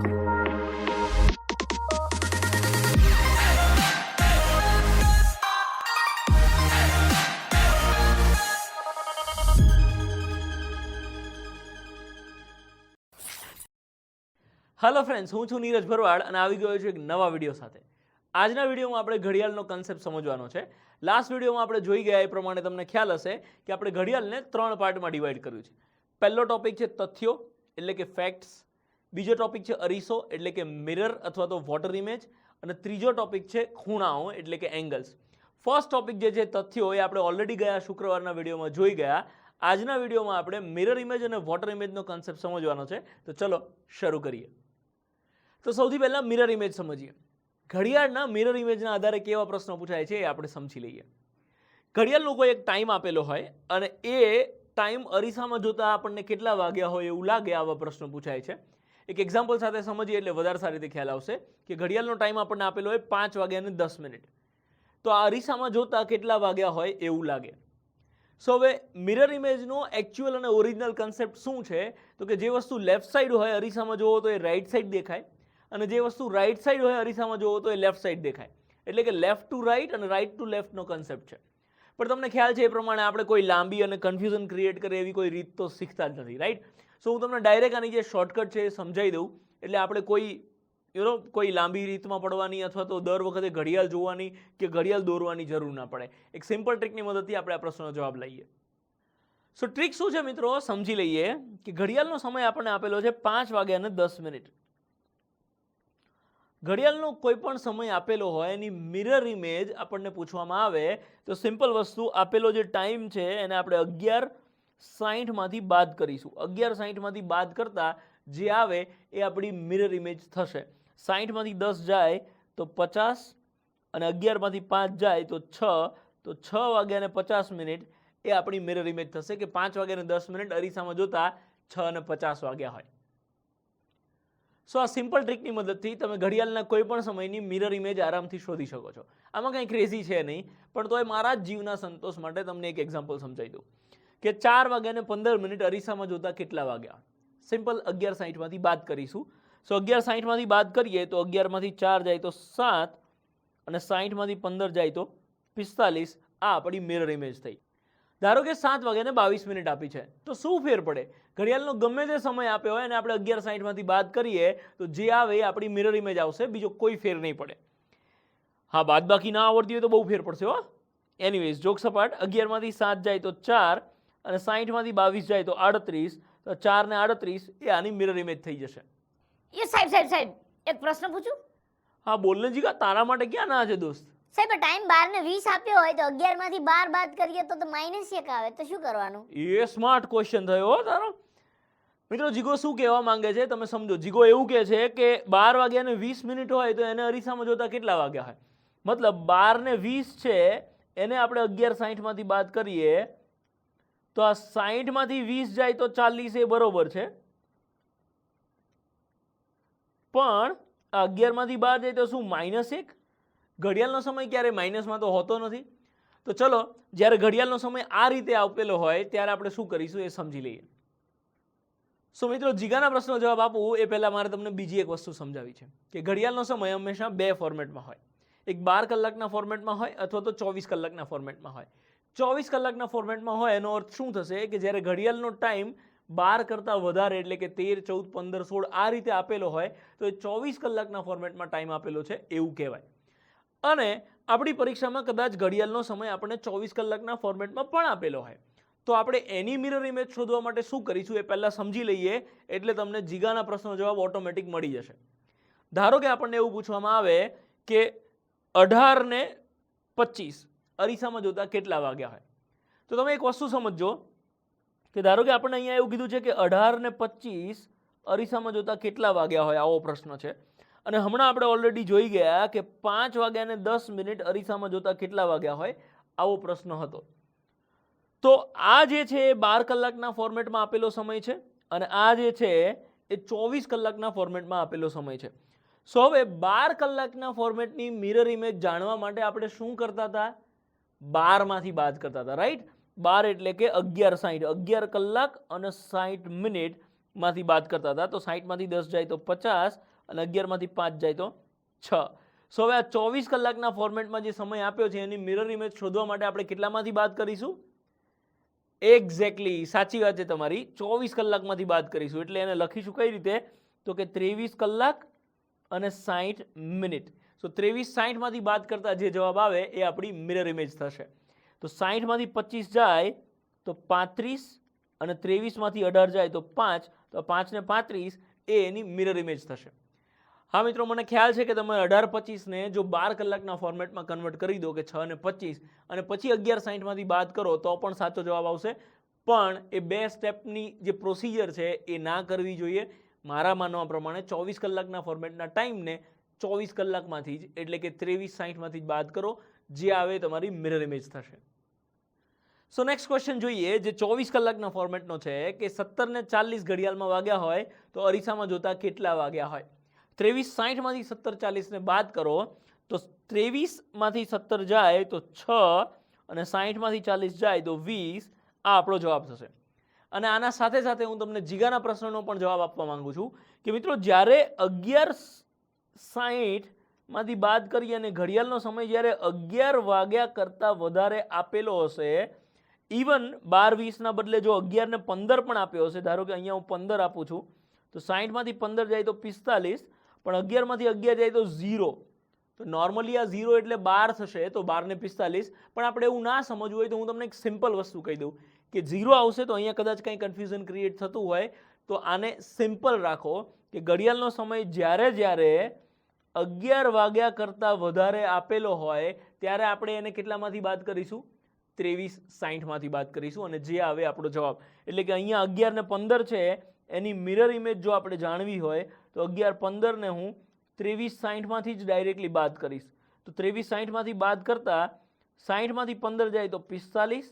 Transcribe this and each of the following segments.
Hello friends, હું છું નીરજ ભરવાડ અને આવી ગયો છું એક નવા વિડીયો સાથે. આજના વિડીયોમાં આપણે ઘડિયાળનો કન્સેપ્ટ સમજવાનો છે. લાસ્ટ વિડીયોમાં આપણે જોઈ ગયા એ પ્રમાણે તમને ખ્યાલ હશે કે આપણે ઘડિયાળને 3 પાર્ટમાં ડિવાઈડ કર્યું છે. પહેલો ટોપિક છે તથ્યો એટલે કે ફેક્ટ્સ, બીજો ટોપિક છે અરીસો એટલે કે મિરર અથવા તો વોટર ઇમેજ, અને ત્રીજો ટોપિક છે ખૂણાઓ એટલે કે એંગલ્સ. ફર્સ્ટ ટોપિક જે છે તથ્યો એ આપણે ઓલરેડી ગયા શુક્રવારના વિડીયોમાં જોઈ ગયા. આજના વિડીયોમાં આપણે મિરર ઇમેજ અને વોટર ઇમેજનો કન્સેપ્ટ સમજવાનો છે. તો ચલો શરૂ કરીએ. તો સૌથી પહેલાં મિરર ઇમેજ સમજીએ. ઘડિયાળના મિરર ઇમેજના આધારે કેવા પ્રશ્નો પૂછાય છે એ આપણે સમજી લઈએ. ઘડિયાળનો કોઈ એક ટાઈમ આપેલો હોય અને એ ટાઈમ અરીસામાં જોતા આપણને કેટલા વાગ્યા હોય એવું લાગે, આવા પ્રશ્નો પૂછાય છે. એક એક્ઝામ્પલ સાથે સમજીએ એટલે વધારે સારી રીતે ખ્યાલ આવશે કે ઘડિયાળનો ટાઈમ આપણને આપેલો હોય 5:10. તો આ અરીસામાં જોતા કેટલા વાગ્યા હોય એવું લાગે. સો હવે મિરર ઇમેજનો એકચ્યુઅલ અને ઓરિજિનલ કન્સેપ્ટ શું છે? તો કે જે વસ્તુ લેફ્ટ સાઈડ હોય અરીસામાં જોવો તો એ રાઈટ સાઈડ દેખાય, અને જે વસ્તુ રાઈટ સાઈડ હોય અરીસામાં જોવો તો એ લેફ્ટ સાઈડ દેખાય. એટલે કે લેફ્ટ ટુ રાઈટ અને રાઈટ ટુ લેફ્ટનો કન્સેપ્ટ છે. પણ તમને ખ્યાલ છે એ પ્રમાણે આપણે કોઈ લાંબી અને કન્ફ્યુઝન ક્રિએટ કરે એવી કોઈ રીત તો શીખતા જ નથી, રાઈટ? સો હું તમને ડાયરેક્ટ આની જે શોર્ટકટ છે એ સમજાવી દઉં, એટલે આપણે કોઈ લાંબી રીતમાં પડવાની અથવા તો દર વખતે ઘડિયાળ જોવાની કે ઘડિયાળ દોરવાની જરૂર ના પડે. એક સિમ્પલ ટ્રીકની મદદથી આપણે આ પ્રશ્નનો જવાબ લઈએ. સો ટ્રીક શું છે મિત્રો, સમજી લઈએ કે ઘડિયાળનો સમય આપણને આપેલો છે 5:10. ઘડિયાળનો કોઈ પણ સમય આપેલો હોય એની મિરર ઇમેજ આપણને પૂછવામાં આવે તો સિમ્પલ વસ્તુ, આપેલો જે ટાઈમ છે એને આપણે 11:60માંથી બાદ કરીશું. 11:60માંથી બાદ કરતાં જે આવે એ આપણી મિરર ઇમેજ થશે. 60માંથી 10 જાય તો 50, અને 11માંથી 5 જાય તો 6, તો 6:50 એ આપણી મિરર ઇમેજ થશે કે 5:10 અરીસામાં જોતા 6:50 વાગ્યા હોય. સો આ સિમ્પલ ટ્રીકની મદદથી તમે ઘડિયાળના કોઈ પણ સમયની મિરર ઇમેજ આરામથી શોધી શકો છો. આમાં કંઈ ક્રેઝી છે નહીં, પણ તોય મારા જ જીવના સંતોષ માટે તમને એક એક્ઝામ્પલ સમજાવી દઉં કે 4:15 અરીસામાં જોતા કેટલા વાગ્યા. સિમ્પલ 11:60માંથી બાદ કરીશું. સો 11:60માંથી બાદ કરીએ તો 11માંથી 4 જાય તો 7, અને 60માંથી 15 જાય તો 45. આ આપણી મિરર ઇમેજ થઈ. ધારો કે 7:22 આપી છે, તો શું ફેર પડે? ઘડિયાળનો ગમે તે સમય આપ્યો હોય અને આપણે 11:60માંથી બાદ કરીએ તો જે આવે એ આપણી મિરર ઇમેજ આવશે, બીજો કોઈ ફેર નહીં પડે. હા, બાદ બાકી ના આવડતી હોય તો બહુ ફેર પડશે હો. એનીવેઝ, જોક સપાટ, 11માંથી 7 જાય તો 4, અને 60માંથી 22 જાય તો 38, તો 4 ને 38 એ આની મિરર ઇમેજ થઈ જશે. એ સાહેબ એક પ્રશ્ન પૂછું? હા બોલ ને જીગા, તારા માટે ક્યાં ના છે દોસ્ત? સાહેબ ટાઈમ 12:20 આપ્યો હોય તો 11માંથી 12 બાદ કરીએ તો -1 આવે, તો શું કરવાનું? એ સ્માર્ટ ક્વેશ્ચન થયો હો તારો. મિત્રો, જીગો શું કહેવા માંગે છે તમે સમજો. જીગો એવું કહે છે કે 12:20 હોય તો એને અરીસામાં જોતા કેટલા વાગ્યા હોય. મતલબ 12:20 છે એને આપણે 11:60માંથી બાદ કરીએ તો આ 60માંથી 20 જાય તો 40, એ બરોબર છે. પણ આ 11માંથી 12 જાય તો શું -1? ઘડિયાળનો સમય ક્યારે માઇનસમાં તો હોતો નથી. તો ચલો, જ્યારે ઘડિયાળનો સમય આ રીતે આપેલો હોય ત્યારે આપણે શું કરીશું એ સમજી લઈએ. સો મિત્રો, જીગાના પ્રશ્નનો જવાબ આપું એ પહેલાં મારે તમને બીજી એક વસ્તુ સમજાવી છે કે ઘડિયાળનો સમય હંમેશા 2 ફોર્મેટમાં હોય. એક 12 કલાકના ફોર્મેટમાં હોય અથવા તો 24 કલાકના ફોર્મેટમાં હોય. 24 કલાકના ફોર્મેટમાં હોય એનો અર્થ શું થશે કે જ્યારે ઘડિયાળનો ટાઈમ 12 કરતાં વધારે એટલે કે 13, 14, 15, 16 આ રીતે આપેલો હોય તો એ 24 કલાકના ફોર્મેટમાં ટાઈમ આપેલો છે એવું કહેવાય. અને આપણી પરીક્ષામાં કદાચ ઘડિયાળનો સમય આપણને 24 કલાકના ફોર્મેટમાં પણ આપેલો હોય તો આપણે એની મિરર ઇમેજ શોધવા માટે શું કરીશું એ પહેલાં સમજી લઈએ, એટલે તમને જીગાના પ્રશ્નનો જવાબ ઓટોમેટિક મળી જશે. ધારો કે આપણને એવું પૂછવામાં આવે કે 18:25 અરીસામાં જોતા કેટલા વાગ્યા હોય. તો તમે એક વસ્તુ સમજો કે ધારો કે આપણને અહીંયા એવું કીધું છે કે 18:25 અરીસામાં જોતા કેટલા વાગ્યા હોય, આવો પ્રશ્ન છે. અને હમણાં આપણે ઓલરેડી જોઈ ગયા કે 5:10 અરીસામાં જોતા કેટલા વાગ્યા હોય, આવો પ્રશ્ન હતો. તો આ જે છે એ 12 કલાકના ફોર્મેટમાં આપેલો સમય છે, અને આ જે છે એ 24 કલાકના ફોર્મેટમાં આપેલો સમય છે. સો હવે 12 કલાકના ફોર્મેટની મિરર ઇમેજ જાણવા માટે આપણે શું કરતા હતા? 12માંથી બાદ કરતા હતા, રાઈટ? 12 એટલે કે 11:60, 11 કલાક અને 60 મિનિટમાંથી બાદ કરતા હતા. તો 60માંથી 10 જાય તો 50, અને 11માંથી 5 જાય તો 6. સો હવે આ 24 કલાકના ફોર્મેટમાં જે સમય આપ્યો છે એની મિરર ઇમેજ શોધવા માટે આપણે કેટલામાંથી બાદ કરીશું? એક્ઝેક્ટલી, સાચી વાત છે તમારી, 24 કલાકમાંથી બાદ કરીશું. એટલે એને લખીશું કઈ રીતે? તો કે 23 કલાક અને 60 મિનિટ. સો 23-60માંથી બાદ કરતા જે જવાબ આવે એ આપણી મિરર ઇમેજ થશે. તો 60માંથી 25 જાય તો 35 અને 23માંથી 18 જાય તો 5, તો 5 ને 35 એ એની મિરર ઇમેજ થશે. હા મિત્રો, મને ખ્યાલ છે કે તમે 18-25 ને જો 12 કલાકના ફોર્મેટમાં કન્વર્ટ કરી દો કે 6 ને 25 અને પછી 11-60માંથી બાદ કરો તો પણ સાચો જવાબ આવશે. પણ એ બે સ્ટેપની જે પ્રોસિજર છે એ ના કરવી જોઈએ. મારા માનવા પ્રમાણે 24 કલાકના ફોર્મેટના ટાઈમને 24 કલાકમાંથી જ એટલે કે 23-60માંથી જ બાદ કરો, જે આવે તમારી મિરર ઇમેજ થશે. સો નેક્સ્ટ ક્વેશ્ચન જોઈએ, જે 24 કલાકના ફોર્મેટનો છે કે 17:40 ઘડિયાળમાં વાગ્યા હોય તો અરીસામાં જોતા કેટલા વાગ્યા હોય? 23:60માંથી 17:40 ને બાદ કરો તો 23માંથી 17 જાય તો 6 અને 60માંથી 40 જાય તો 20. આ આપણો જવાબ થશે. અને આના સાથે સાથે હું તમને જીગાના પ્રશ્નનો પણ જવાબ આપવા માંગુ છું કે મિત્રો જ્યારે 11:60માંથી બાદ કરી અને ઘડિયાળનો સમય જ્યારે 11 વાગ્યા કરતાં વધારે આપેલો હશે, ઇવન 12:20ના બદલે જો 11:15 પણ આપ્યો હશે, ધારો કે અહીંયા હું 15 આપું છું તો 60માંથી 15 જાય તો 45, પણ 11માંથી 11 જાય તો 0. તો નોર્મલી આ 0 એટલે 12 થશે, તો 12 ને 45. પણ આપણે એવું ના સમજવું હોય તો હું તમને એક સિમ્પલ વસ્તુ કહી દઉં કે 0 આવશે તો અહીંયા કદાચ કંઈ કન્ફ્યુઝન ક્રિએટ થતું હોય તો આને સિમ્પલ રાખો કે ઘડિયાળનો સમય જ્યારે જ્યારે 11 વાગ્યા કરતાં વધારે આપેલો હોય ત્યારે આપણે એને કેટલામાંથી બાદ કરીશું? 23:60માંથી બાદ કરીશું અને જે આવે આપણો જવાબ. એટલે કે અહીંયા 11:15 છે, એની મિરર ઇમેજ જો આપણે જાણવી હોય તો 11:15 ને હું 23:60માંથી જ ડાયરેક્ટલી બાદ કરીશ. તો 23:60માંથી બાદ કરતા 60માંથી 15 જાય તો 45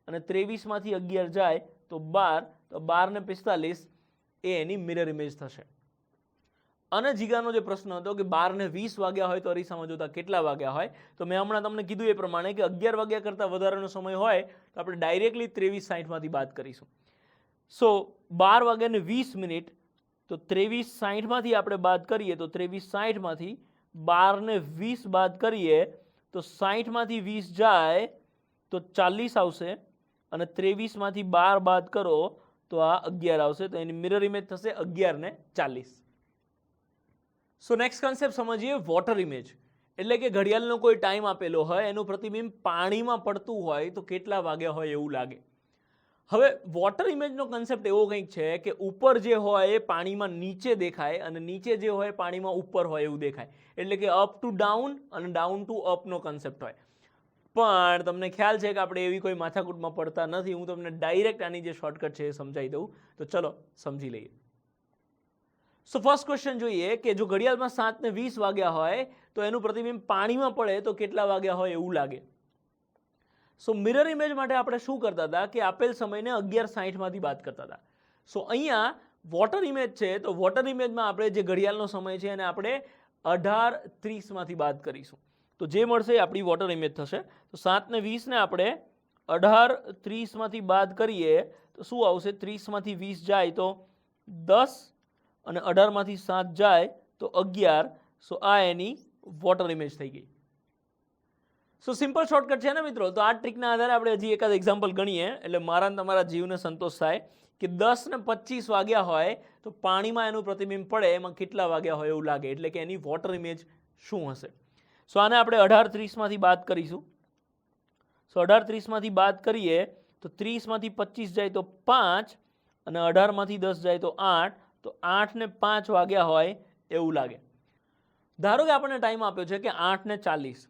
અને 23માંથી 11 જાય તો 12, તો 12 ને 45 એ એની મિરર ઇમેજ થશે. અને જીગાનો જે પ્રશ્ન હતો કે 12:20 વાગ્યા હોય તો અરીસામાં જોતા કેટલા વાગ્યા હોય, તો મેં હમણાં તમને કીધું એ પ્રમાણે કે 11 વાગ્યા કરતાં વધારેનો સમય હોય તો આપણે ડાયરેક્ટલી 23:60માંથી બાદ કરીશું. સો 12:20 તો 23:60માંથી આપણે બાદ કરીએ તો 23:60માંથી 12:20 બાદ કરીએ તો 60માંથી 20 જાય તો 40 આવશે અને 23માંથી 12 બાદ કરો તો આ 11 આવશે. તો એની મિરર ઇમેજ થશે 11:40. સો નેક્સ્ટ કન્સેપ્ટ સમજીએ, વોટર ઇમેજ. એટલે કે ઘડિયાળનો કોઈ ટાઈમ આપેલો હોય, એનું પ્રતિબિંબ પાણીમાં પડતું હોય તો કેટલા વાગ્યા હોય એવું લાગે. હવે વોટર ઇમેજનો કન્સેપ્ટ એવો કંઈક છે કે ઉપર જે હોય એ પાણીમાં નીચે દેખાય અને નીચે જે હોય પાણીમાં ઉપર હોય એવું દેખાય. એટલે કે અપ ટુ ડાઉન અને ડાઉન ટુ અપનો કન્સેપ્ટ હોય. પણ તમને ખ્યાલ છે કે આપણે એવી કોઈ માથાકૂટમાં પડતા નથી. હું તમને ડાયરેક્ટ આની જે શોર્ટકટ છે એ સમજાવી દઉં. તો ચલો સમજી લઈએ. સો ફર્સ્ટ ક્વેશ્ચન જોઈએ કે જો ઘડિયાળમાં 7:20 વાગ્યા હોય તો એનું પ્રતિબિંબ પાણીમાં પડે તો કેટલા વાગ્યા હોય એવું લાગે. સો મિરર ઇમેજ માટે આપણે શું કરતા હતા કે આપેલ સમયને 11:60માંથી બાદ કરતા હતા. સો અહીંયા વોટર ઇમેજ છે તો વોટર ઇમેજમાં આપણે જે ઘડિયાળનો સમય છે એને આપણે 18:30માંથી બાદ કરીશું. તો જે મળશે એ આપણી વોટર ઇમેજ થશે. તો 7:20 ને આપણે 18:30માંથી બાદ કરીએ તો શું આવશે? 30માંથી 20 જાય તો 10 અને 18માંથી 7 જાય તો 11. સો આ એની વોટર ઇમેજ થઈ ગઈ. સો સિમ્પલ શોર્ટકટ છે ને મિત્રો. તો આ ટ્રીકના આધારે આપણે હજી એકાદ એક્ઝામ્પલ ગણીએ એટલે મારા અને તમારા જીવને સંતોષ થાય કે 10:25 વાગ્યા હોય તો પાણીમાં એનું પ્રતિબિંબ પડે એમાં કેટલા વાગ્યા હોય એવું લાગે. એટલે કે એની વોટર ઇમેજ શું હશે? સો આને આપણે 18:30માંથી બાદ કરીશું. સો 18:30માંથી બાદ કરીએ તો 30માંથી 25 જાય તો 5 અને 18માંથી 10 જાય તો 8, તો 8 ને 5 વાગ્યા હોય એવું લાગે. ધારો કે આપણને ટાઈમ આપ્યો છે કે 8:40.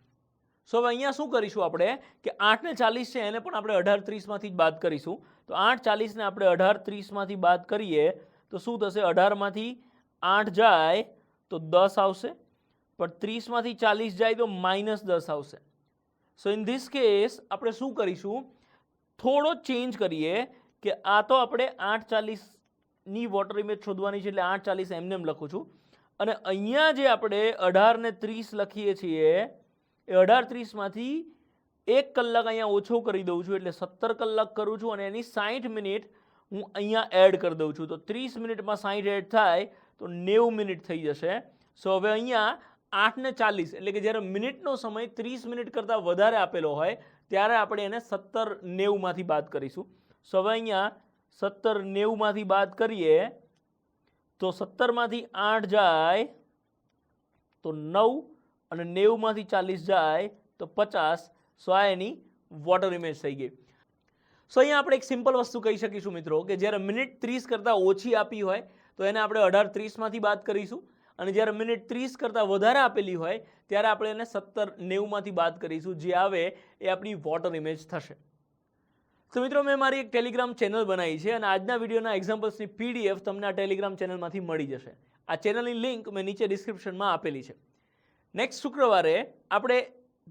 સો હવે અહીંયા શું કરીશું આપણે કે 8:40 છે એને પણ આપણે 18:30માંથી જ બાદ કરીશું. તો 8:40 ને આપણે 18:30માંથી બાદ કરીએ તો શું થશે? 18માંથી 8 જાય તો 10 આવશે, પણ 30માંથી 40 જાય તો -10 આવશે. સો ઇન ધીસ કેસ આપણે શું કરીશું? થોડો ચેન્જ કરીએ કે આ તો આપણે 8:40ની વોટર ઇમેજ શોધવાની છે એટલે 8:40 એમને એમ લખું છું. અને અહીંયા જે આપણે 18:30 લખીએ છીએ એ 18:30માંથી 1 કલાક અહીંયા ઓછો કરી દઉં છું એટલે 17 કલાક કરું છું અને એની 60 મિનિટ હું અહીંયા એડ કરી દઉં છું. તો 30 મિનિટમાં 60 એડ થાય તો 90 મિનિટ થઈ જશે. સો હવે અહીંયા 8:40 એટલે કે જ્યારે મિનિટનો સમય 30 મિનિટ કરતાં વધારે આપેલો હોય ત્યારે આપણે એને 17:90 માંથી બાદ કરીશું. સો હવે અહીંયા 17:90 માંથી બાદ કરીએ તો 17 માંથી 8 જાય તો 9 અને 90 માંથી 40 જાય તો 50. સો આ એની વોટર ઇમેજ થઈ ગઈ. સો અહીંયા આપણે એક સિમ્પલ વસ્તુ કહી શકીશું મિત્રો કે જ્યારે મિનિટ 30 કરતાં ઓછી આપી હોય તો એને આપણે 18:30 માંથી બાદ કરીશું અને જ્યારે મિનિટ 30 કરતાં વધારે આપેલી હોય ત્યારે આપણે એને 17:90 માંથી બાદ કરીશું. જે આવે એ આપણી વોટર ઇમેજ થશે. તો મિત્રો મેં મારી એક ટેલિગ્રામ ચેનલ બનાવી છે અને આજના વિડીયોના એક્ઝામ્પલ્સની PDF તમને આ ટેલિગ્રામ ચેનલમાંથી મળી જશે. આ ચેનલની લિંક મેં નીચે ડિસ્ક્રિપ્શનમાં આપેલી છે. નેક્સ્ટ શુક્રવારે આપણે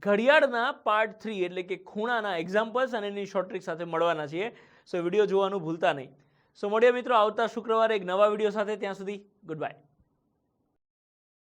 ઘડિયાળના પાર્ટ 3 એટલે કે ખૂણાના એક્ઝામ્પલ્સ અને એની શોર્ટ ટ્રિક સાથે મળવાના છીએ. સો વિડીયો જોવાનું ભૂલતા નહીં. સો મળીએ મિત્રો આવતા શુક્રવારે એક નવા વિડીયો સાથે. ત્યાં સુધી ગુડ બાય.